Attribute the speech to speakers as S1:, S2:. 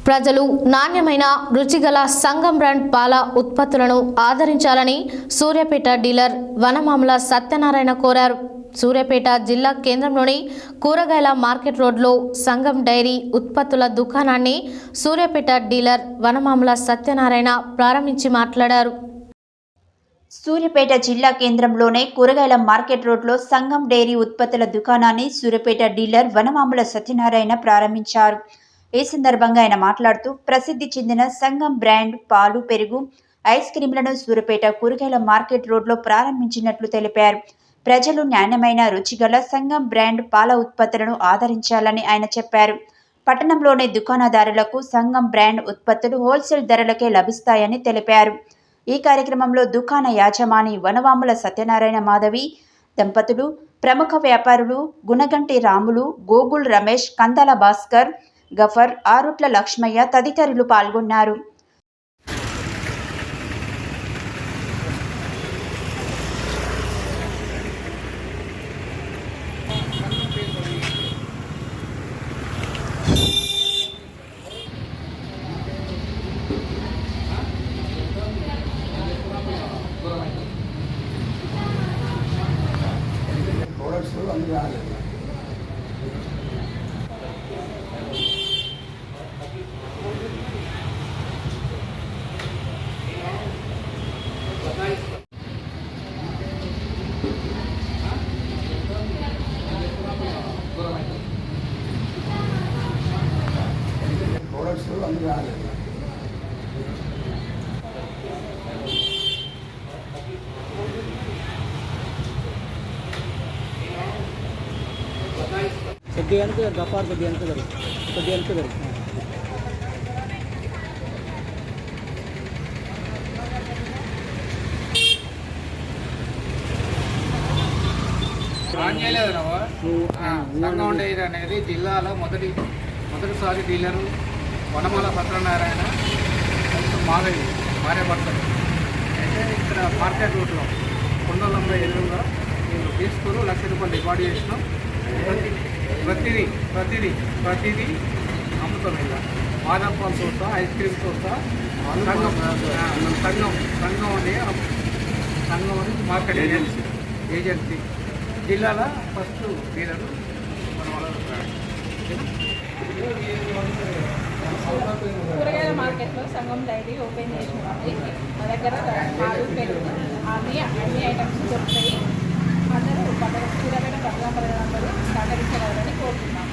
S1: ప్రజలు నాణ్యమైన రుచిగల సంగం బ్రాండ్ పాల ఉత్పత్తులను ఆదరించాలని సూర్యాపేట డీలర్ వనమామల సత్యనారాయణ కోరారు. సూర్యాపేట జిల్లా కేంద్రంలోని కూరగాయల మార్కెట్ రోడ్లో సంగం డైరీ ఉత్పత్తుల దుకాణాన్ని సూర్యాపేట డీలర్ వనమామల సత్యనారాయణ ప్రారంభించి మాట్లాడారు.
S2: సూర్యాపేట జిల్లా కేంద్రంలోనే కూరగాయల మార్కెట్ రోడ్లో సంగం డైరీ ఉత్పత్తుల దుకాణాన్ని సూర్యాపేట డీలర్ వనమామల సత్యనారాయణ ప్రారంభించారు. ఈ సందర్భంగా ఆయన మాట్లాడుతూ ప్రసిద్ధి చెందిన సంగం బ్రాండ్ పాలు, పెరుగు, ఐస్ క్రీంలను సూర్యాపేట కూరగాయల మార్కెట్ రోడ్లో ప్రారంభించినట్లు తెలిపారు. ప్రజలు నాణ్యమైన రుచిగల సంగం బ్రాండ్ పాల ఉత్పత్తులను ఆదరించాలని ఆయన చెప్పారు. పట్టణంలోని దుకాణదారులకు సంగం బ్రాండ్ ఉత్పత్తులు హోల్సేల్ ధరలకే లభిస్తాయని తెలిపారు. ఈ కార్యక్రమంలో దుకాణ యాజమాని వనవాముల సత్యనారాయణ మాధవి దంపతులు, ప్రముఖ వ్యాపారులు గుణగంటి రాములు, గోగుల్ రమేష్, కందాల భాస్కర్, గఫర్, ఆరుట్ల లక్ష్మయ్య తదితరులు పాల్గొన్నారు.
S3: गफार
S4: సంగం డైరీ అనేది జిల్లాలో మొదటిసారి డీలరు వనమాల సత్యనారాయణ మాధవి భార్యాభర్తలు అయితే ఇక్కడ మార్కెట్ రూట్లో 290 ఎదురుగా మేము తీసుకుని ₹1,00,000 డిపాజిట్ చేసినాం. ప్రతిదీ అమ్ముతాం. ఇలా బాదం పాలతో సహా, ఐస్ క్రీమ్తో సహా సంగం అని మార్కెట్ ఏజెన్సీ జిల్లాలో ఫస్ట్ డీలరు
S5: కూరగాయల మార్కెట్లో సంగం డైరీ ఓపెన్ చేసినది. మా దగ్గర పాలు, పెరుగు అన్ని ఐటమ్స్ దొరుకుతాయి. అందరూ సూర్యాపేట ప్రజలందరూ సహకరించగలరని కోరుతున్నాం.